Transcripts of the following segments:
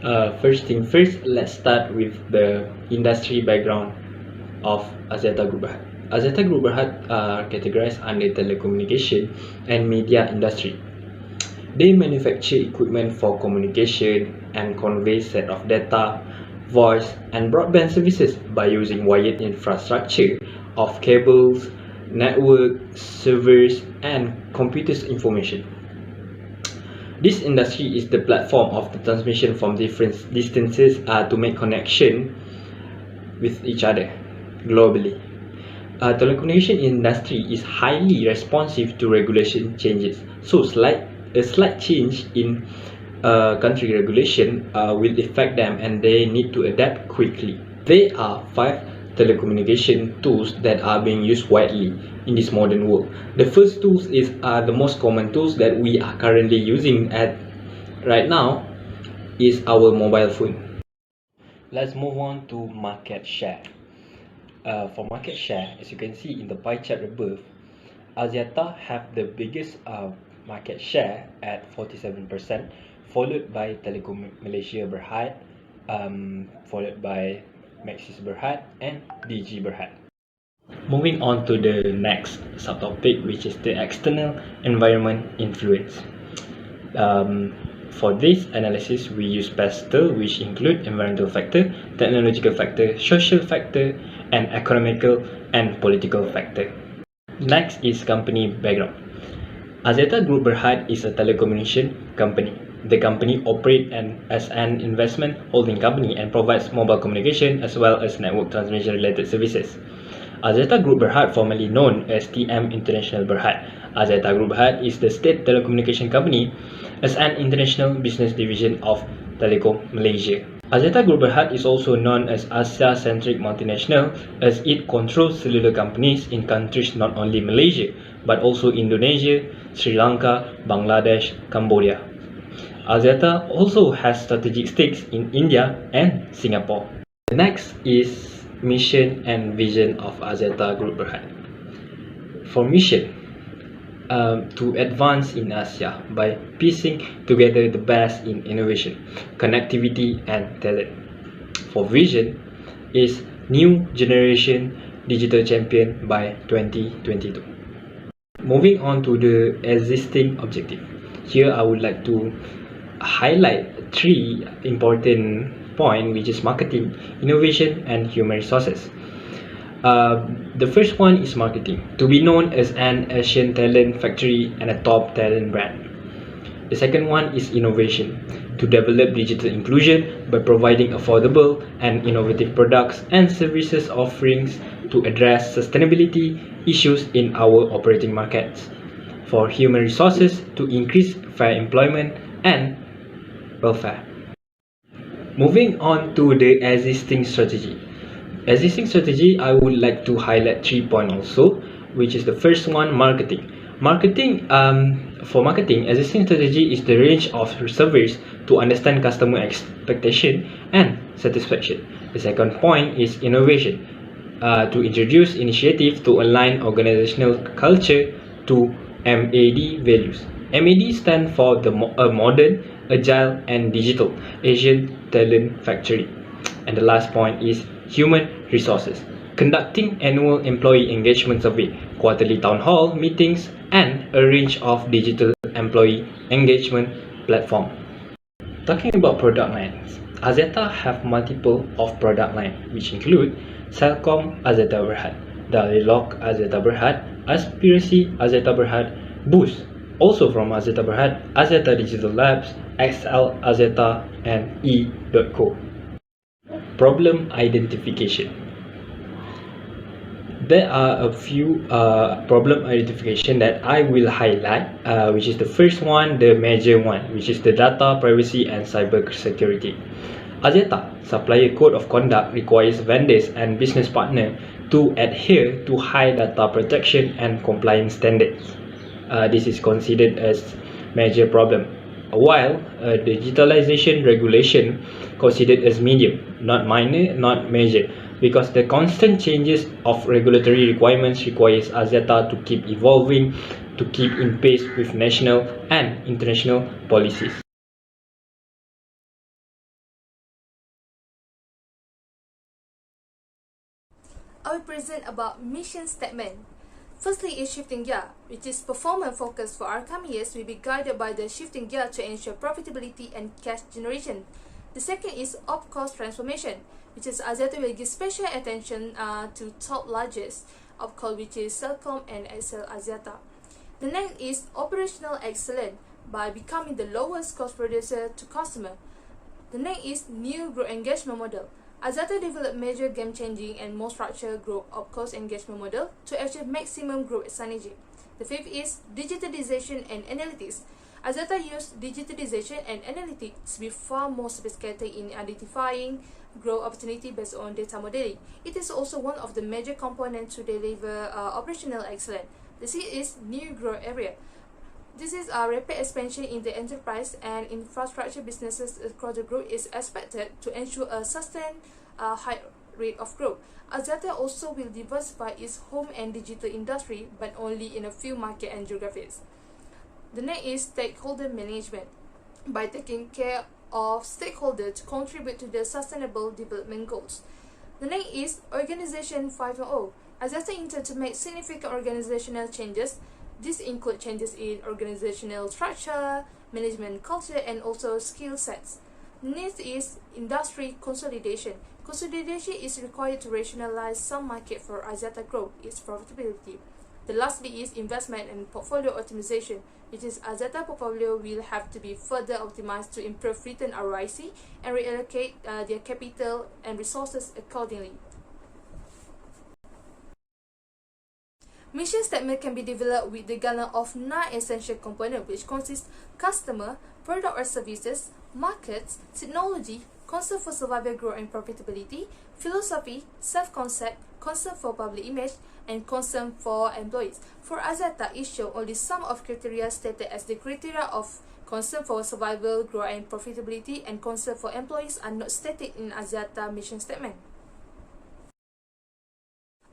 First thing first, let's start with the industry background of Axiata Group Berhad. Axiata Group Berhad are categorized under telecommunication and media industry. They manufacture equipment for communication and convey set of data, voice, and broadband services by using wired infrastructure of cables, network, servers, and computers information. This industry is the platform of the transmission from different distances to make connection with each other globally. Telecommunication industry is highly responsive to regulation changes. So a slight change in country regulation will affect them, and they need to adapt quickly. There are 5 telecommunication tools that are being used widely in this modern world. The first tools is the most common tools that we are currently using right now is our mobile phone. Let's move on to market share. For market share, as you can see in the pie chart above, Axiata have the biggest market share at 47%, followed by Telekom Malaysia Berhad, followed by Maxis Berhad, and DG Berhad. Moving on to the next subtopic, which is the external environment influence. For this analysis, we use PESTEL, which include environmental factor, technological factor, social factor, and economical and political factor. Next is company background. Axiata Group Berhad is a telecommunication company. The company operates as an investment holding company and provides mobile communication as well as network transmission related services. Axiata Group Berhad, formerly known as TM International Berhad. Axiata Group Berhad is the state telecommunication company as an international business division of Telekom Malaysia. Axiata Group Berhad is also known as Asia-centric multinational as it controls cellular companies in countries not only Malaysia but also Indonesia, Sri Lanka, Bangladesh, Cambodia. Axiata also has strategic stakes in India and Singapore. The next is mission and vision of Axiata Group Berhad. For mission, to advance in Asia by piecing together the best in innovation, connectivity, and talent. For vision is new generation digital champion by 2022. Moving on to the existing objective. Here I would like to highlight 3 important points, which is marketing, innovation, and human resources. The first one is marketing, to be known as an Asian talent factory and a top talent brand. The second one is innovation, to develop digital inclusion by providing affordable and innovative products and services offerings to address sustainability issues in our operating markets. For human resources, to increase fair employment and welfare. Moving on to the existing strategy. Existing strategy, I would like to highlight 3 points also, which is the first one, marketing. For marketing, existing strategy is the range of surveys to understand customer expectation and satisfaction. The second point is innovation, to introduce initiative to align organizational culture to MAD values. MAD stand for the modern, agile, and digital Asian talent factory. And the last point is human resources, conducting annual employee engagement survey, quarterly town hall meetings, and a range of digital employee engagement platform. Talking about product lines, Axiata have multiple of product line, which include Celcom Axiata Berhad, Dialog Axiata Berhad, Aspirasi Axiata Berhad, Boost, also from Axiata Berhad, Axiata Digital Labs, XL Axiata, and E.co. Problem identification. There are a few problem identification that I will highlight, which is the first one, the major one, which is the data privacy and cyber security. Axiata Supplier Code of Conduct requires vendors and business partners to adhere to high data protection and compliance standards. This is considered as major problem, while digitalization regulation considered as medium, not minor, not major, because the constant changes of regulatory requirements requires Axiata to keep evolving, to keep in pace with national and international policies. I will present about mission statement. Firstly is shifting gear, which is performance focus for our coming years will be guided by the shifting gear to ensure profitability and cash generation. The second is op cost transformation, which is Axiata will give special attention to top largest opco, which is Celcom and XL Axiata. The next is operational excellence by becoming the lowest cost producer to customer. The next is new growth engagement model. Axiata developed major game-changing and more structured growth of cost engagement model to achieve maximum growth synergy. The fifth is digitalization and analytics. Axiata used digitalization and analytics to be far more sophisticated in identifying growth opportunity based on data modeling. It is also one of the major components to deliver operational excellence. The sixth is new growth area. This is a rapid expansion in the enterprise and infrastructure businesses across the group is expected to ensure a sustained high rate of growth. Axiata also will diversify its home and digital industry, but only in a few markets and geographies. The next is stakeholder management. By taking care of stakeholders to contribute to the sustainable development goals. The next is Organization 5.0. Axiata intends to make significant organizational changes. These include changes in organizational structure, management culture, and also skill sets. The next is industry consolidation. Consolidation is required to rationalize some market for Axiata growth, its profitability. The lastly is investment and portfolio optimization, which is Axiata portfolio will have to be further optimized to improve return ROIC and reallocate their capital and resources accordingly. Mission statement can be developed with the guideline of 9 essential components, which consist customer, product or services, markets, technology, concern for survival, growth and profitability, philosophy, self-concept, concern for public image, and concern for employees. For Axiata, it shows only some of criteria stated as the criteria of concern for survival, growth and profitability, and concern for employees are not stated in Axiata mission statement.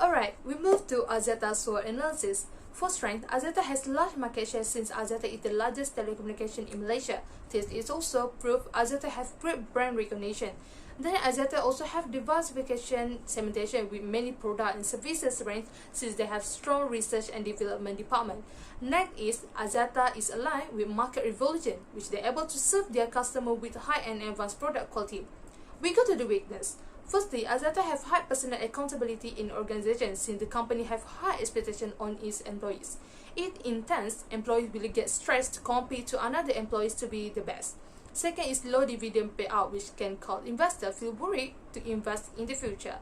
Alright, we move to Axiata SWOT analysis. For strength, Axiata has large market share since Axiata is the largest telecommunication in Malaysia. This is also proof Axiata has great brand recognition. Then Axiata also have diversification segmentation with many product and services range since they have strong research and development department. Next is Axiata is aligned with market revolution, which they are able to serve their customer with high and advanced product quality. We go to the weakness. Firstly, Axiata have high personal accountability in organization since the company have high expectation on its employees. It intends employees will get stressed to compete to another employees to be the best. Second is low dividend payout, which can cause investors feel worried to invest in the future.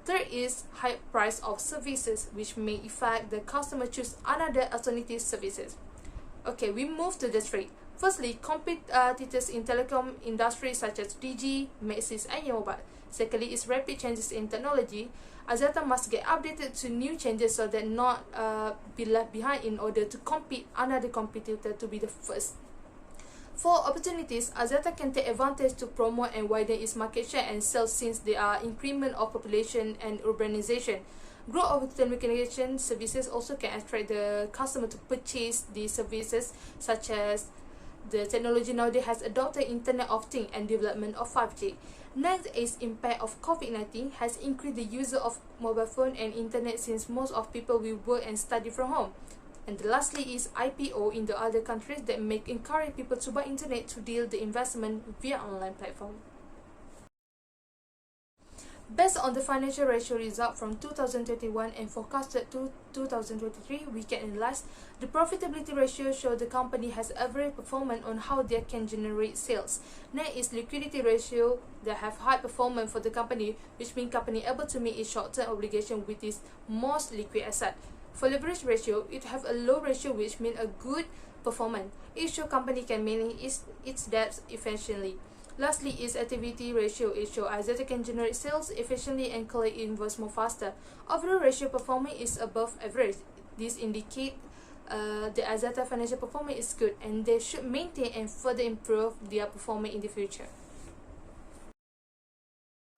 Third is high price of services, which may affect the customer choose another alternative services. Okay, we move to the trade. Firstly, competitors in telecom industry such as Digi, Maxis, and Mobile. Secondly, is rapid changes in technology. Axiata must get updated to new changes so that not be left behind in order to compete another competitor to be the first. For opportunities, Axiata can take advantage to promote and widen its market share and sales since there are increment of population and urbanization. Growth of telecommunication services also can attract the customer to purchase these services, such as the technology nowadays has adopted Internet of Things and development of 5G. Next is impact of COVID-19 has increased the use of mobile phone and internet since most of people will work and study from home. And lastly is IPO in the other countries that make encourage people to buy internet to deal the investment via online platform. Based on the financial ratio result from 2021 and forecasted to 2023, we can analyze the profitability ratio show the company has average performance on how they can generate sales. Next is liquidity ratio that have high performance for the company, which means company able to meet its short-term obligation with its most liquid asset. For leverage ratio, it have a low ratio, which means a good performance. It show company can manage its debts efficiently. Lastly is activity ratio. It shows Axiata can generate sales efficiently and collect invoice more faster. Overall ratio performance is above average. This indicates the Axiata financial performance is good and they should maintain and further improve their performance in the future.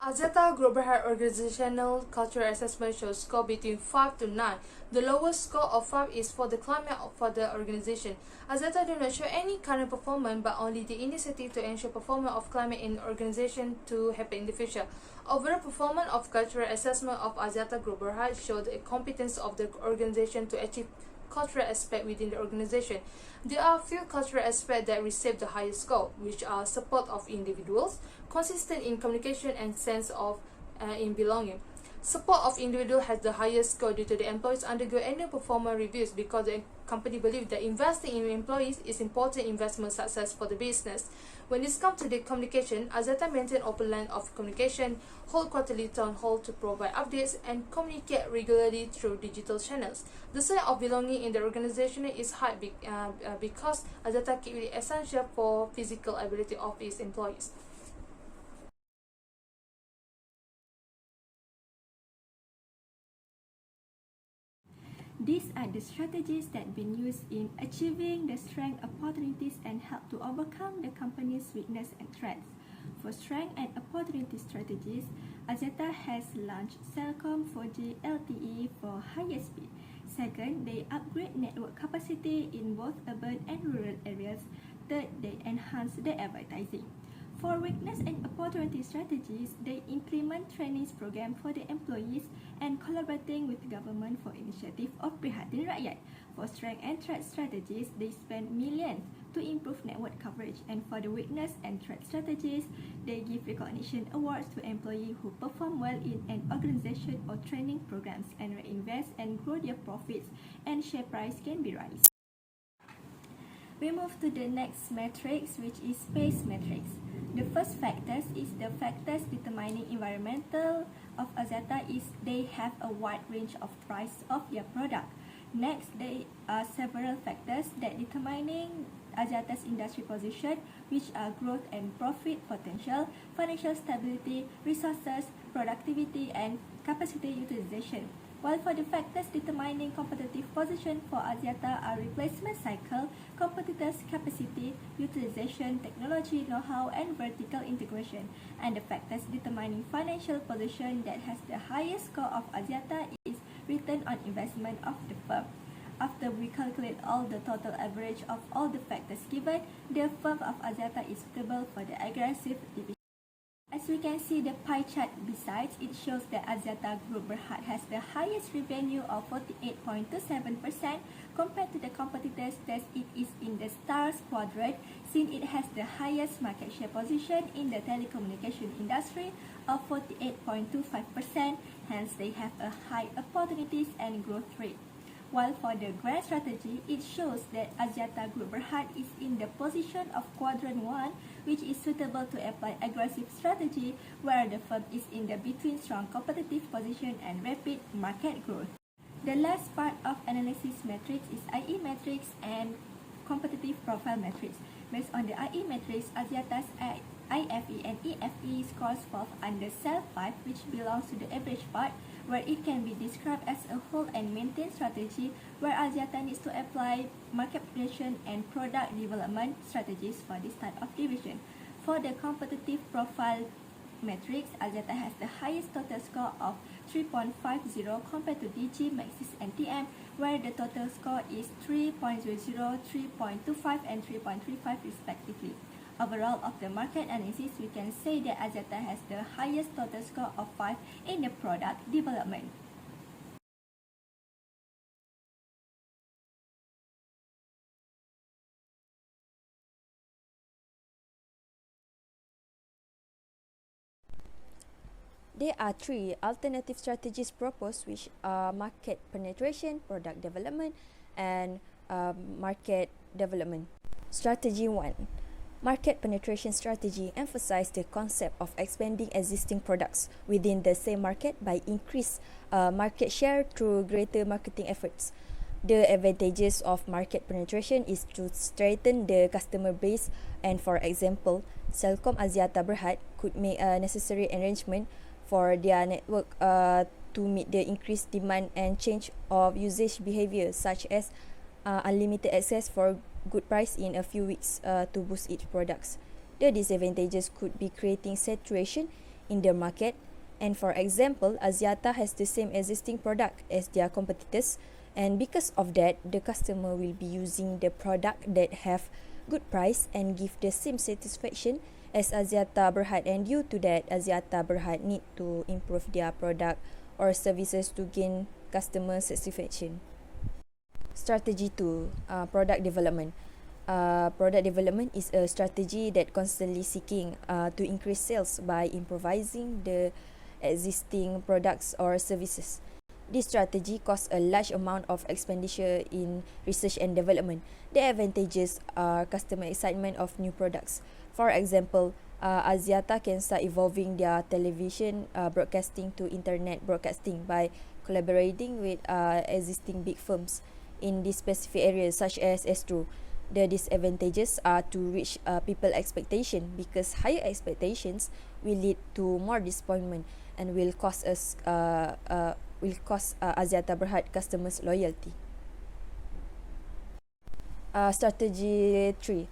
Axiata Group Berhad Organizational Culture Assessment shows score between 5 to 9. The lowest score of 5 is for the climate for the organization. Axiata do not show any current performance but only the initiative to ensure performance of climate in the organization to happen in the future. Overall performance of cultural assessment of Axiata Group Berhad showed the competence of the organization to achieve cultural aspect within the organization. There are few cultural aspects that receive the highest score, which are support of individuals, consistent in communication and sense of in belonging. Support of individual has the highest score due to the employees undergo annual performance reviews because the company believes that investing in employees is important investment success for the business. When it comes to the communication, Axiata maintain open line of communication, hold quarterly town hall to provide updates, and communicate regularly through digital channels. The sense of belonging in the organization is high because Axiata keep it essential for physical ability of its employees. These are the strategies that been used in achieving the strength, opportunities, and help to overcome the company's weakness and threats. For strength and opportunity strategies, Axiata has launched Celcom 4G LTE for higher speed. Second, they upgrade network capacity in both urban and rural areas. Third, they enhance the advertising. For weakness and opportunity strategies, they implement trainings program for the employees and collaborating with government for initiative of Prihatin Rakyat. For strength and threat strategies, they spend millions to improve network coverage. And for the weakness and threat strategies, they give recognition awards to employees who perform well in an organization or training programs and reinvest and grow their profits and share price can be raised. We move to the next matrix, which is space matrix. The first factors is the factors determining environmental of Axiata is they have a wide range of price of their product. Next, there are several factors that determining Axiata's industry position, which are growth and profit potential, financial stability, resources, productivity, and capacity utilization. While for the factors determining competitive position for Axiata are replacement cycle, competitors' capacity, utilization, technology know-how, and vertical integration. And the factors determining financial position that has the highest score of Axiata is return on investment of the firm. After we calculate all the total average of all the factors given, the firm of Axiata is suitable for the aggressive division. As we can see the pie chart besides, it shows that Axiata Group Berhad has the highest revenue of 48.27% compared to the competitors that it is in the stars quadrant since it has the highest market share position in the telecommunication industry of 48.25%, hence they have a high opportunities and growth rate. While for the grand strategy, it shows that Axiata Group Berhad is in the position of quadrant 1, which is suitable to apply aggressive strategy where the firm is in the between strong competitive position and rapid market growth. The last part of analysis matrix is IE matrix and competitive profile matrix. Based on the IE matrix, Axiata's IFE and EFE scores fall under cell 5, which belongs to the average part, where it can be described as a hold and maintain strategy where Axiata needs to apply market penetration and product development strategies for this type of division. For the competitive profile matrix, Axiata has the highest total score of 3.50 compared to DG, Maxis, and TM, where the total score is 3.00, 3.25, and 3.35 respectively. Overall of the market analysis, we can say that Axiata has the highest total score of 5 in the product development. There are three alternative strategies proposed, which are market penetration, product development, and market development. Strategy 1. Market penetration strategy emphasizes the concept of expanding existing products within the same market by increased market share through greater marketing efforts. The advantages of market penetration is to strengthen the customer base, and for example, Celcom Axiata Berhad could make a necessary arrangement for their network to meet the increased demand and change of usage behavior, such as unlimited access for good price in a few weeks to boost its products. The disadvantages could be creating saturation in their market. And for example, Axiata has the same existing product as their competitors, and because of that, the customer will be using the product that have good price and give the same satisfaction as Axiata Berhad, and due to that, Axiata Berhad need to improve their product or services to gain customer satisfaction. Strategy 2, product development. Product development is a strategy that constantly seeking to increase sales by improvising the existing products or services. This strategy costs a large amount of expenditure in research and development. The advantages are customer excitement of new products. For example, Axiata can start evolving their television broadcasting to internet broadcasting by collaborating with existing big firms in these specific areas such as Astro. The disadvantages are to reach people expectation, because higher expectations will lead to more disappointment and will cost Axiata Berhad customers loyalty. Strategy 3,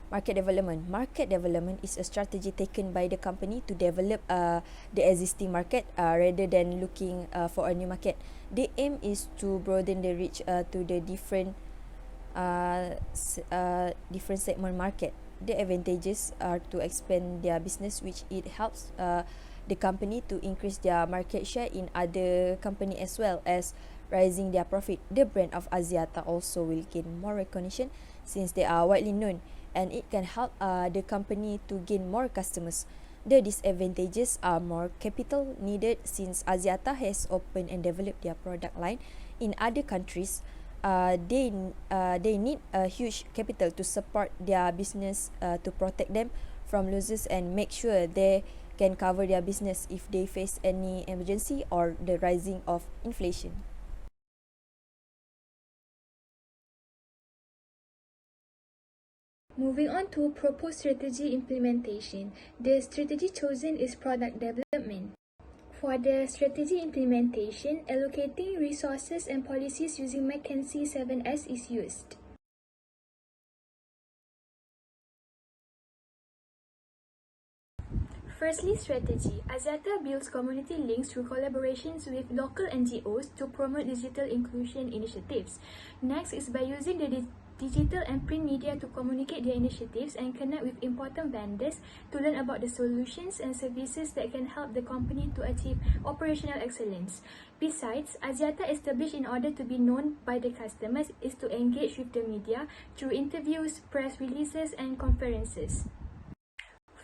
market development. Market development is a strategy taken by the company to develop the existing market rather than looking for a new market. The aim is to broaden the reach to the different segment market. The advantages are to expand their business, which it helps the company to increase their market share in other company as well as rising their profit. The brand of Axiata also will gain more recognition since they are widely known, and it can help the company to gain more customers. The disadvantages are more capital needed since Axiata has opened and developed their product line in other countries. They need a huge capital to support their business, to protect them from losses and make sure they can cover their business if they face any emergency or the rising of inflation. Moving on to proposed strategy implementation. The strategy chosen is product development. For the strategy implementation, allocating resources and policies using McKinsey 7S is used. Firstly, strategy. Axiata builds community links through collaborations with local NGOs to promote digital inclusion initiatives. Next is by using the digital and print media to communicate their initiatives and connect with important vendors to learn about the solutions and services that can help the company to achieve operational excellence. Besides, Axiata established in order to be known by the customers is to engage with the media through interviews, press releases, and conferences.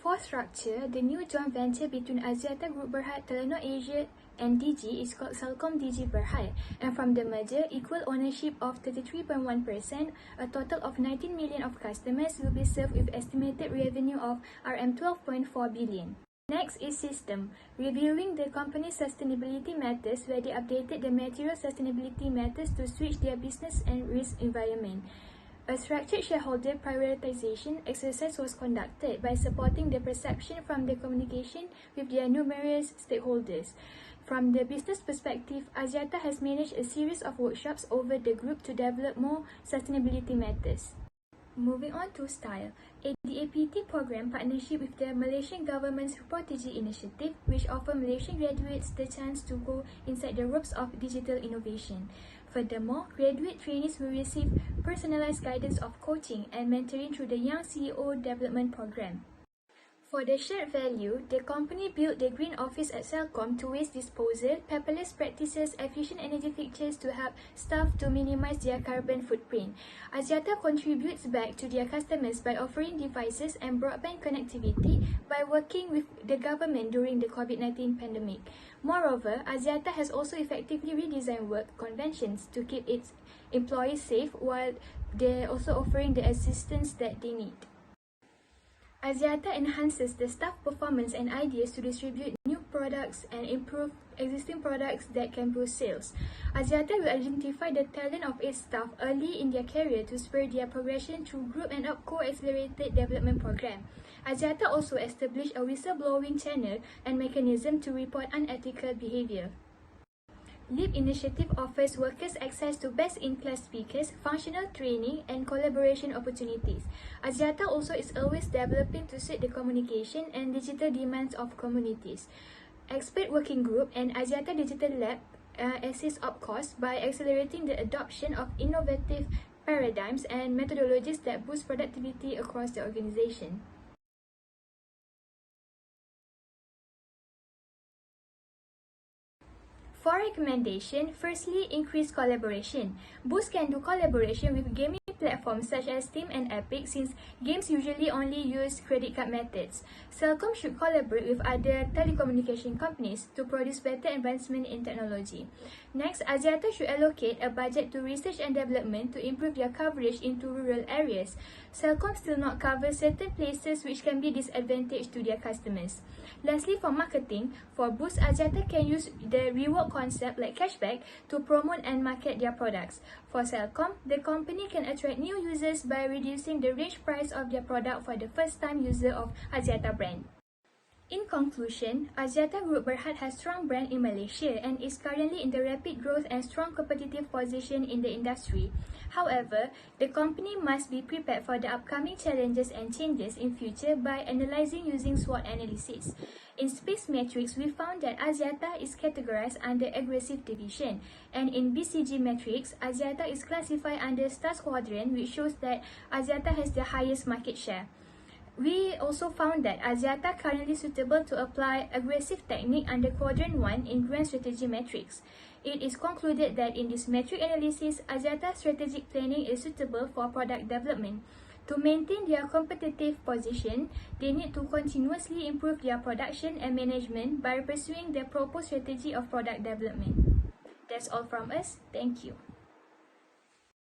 For structure, the new joint venture between Axiata Group Berhad, Telenor Asia and DG is called Celcom DG Berhad, and from the merger, equal ownership of 33.1%, a total of 19 million of customers will be served with estimated revenue of RM 12.4 billion. Next is system, reviewing the company's sustainability matters where they updated the material sustainability matters to switch their business and risk environment. A structured shareholder prioritization exercise was conducted by supporting the perception from the communication with their numerous stakeholders. From the business perspective, Axiata has managed a series of workshops over the group to develop more sustainability matters. Moving on to style, a DAPT program partnership with the Malaysian government's Protege initiative, which offer Malaysian graduates the chance to go inside the ropes of digital innovation. Furthermore, graduate trainees will receive personalized guidance of coaching and mentoring through the Young CEO Development Program. For the shared value, the company built the Green Office at Celcom to waste disposal, paperless practices, efficient energy fixtures to help staff to minimize their carbon footprint. Axiata contributes back to their customers by offering devices and broadband connectivity by working with the government during the COVID-19 pandemic. Moreover, Axiata has also effectively redesigned work conventions to keep its employees safe while they're also offering the assistance that they need. Axiata enhances the staff performance and ideas to distribute new products and improve existing products that can boost sales. Axiata will identify the talent of its staff early in their career to spur their progression through Group and OpCo Accelerated Development Program. Axiata also established a whistleblowing channel and mechanism to report unethical behavior. LEAP initiative offers workers access to best-in-class speakers, functional training, and collaboration opportunities. Axiata also is always developing to suit the communication and digital demands of communities. Expert Working Group and Axiata Digital Lab assist OpCos by accelerating the adoption of innovative paradigms and methodologies that boost productivity across the organization. For recommendation, firstly, increase collaboration. Boost can do collaboration with gaming platforms such as Steam and Epic since games usually only use credit card methods. Celcom should collaborate with other telecommunication companies to produce better advancement in technology. Next, Axiata should allocate a budget to research and development to improve their coverage into rural areas. Celcom still not covers certain places which can be disadvantaged to their customers. Lastly, for marketing, for Boost, Axiata can use the reward concept like cashback to promote and market their products. For Celcom, the company can attract new users by reducing the range price of their product for the first-time user of Axiata brand. In conclusion, Axiata Group Berhad has strong brand in Malaysia and is currently in the rapid growth and strong competitive position in the industry. However, the company must be prepared for the upcoming challenges and changes in future by analyzing using SWOT analysis. In Space Matrix, we found that Axiata is categorized under aggressive division, and in BCG Matrix, Axiata is classified under Stars Quadrant, which shows that Axiata has the highest market share. We also found that Axiata currently suitable to apply aggressive technique under Quadrant 1 in Grand Strategy Matrix. It is concluded that in this metric analysis, Axiata's strategic planning is suitable for product development. To maintain their competitive position, they need to continuously improve their production and management by pursuing the proposed strategy of product development. That's all from us. Thank you.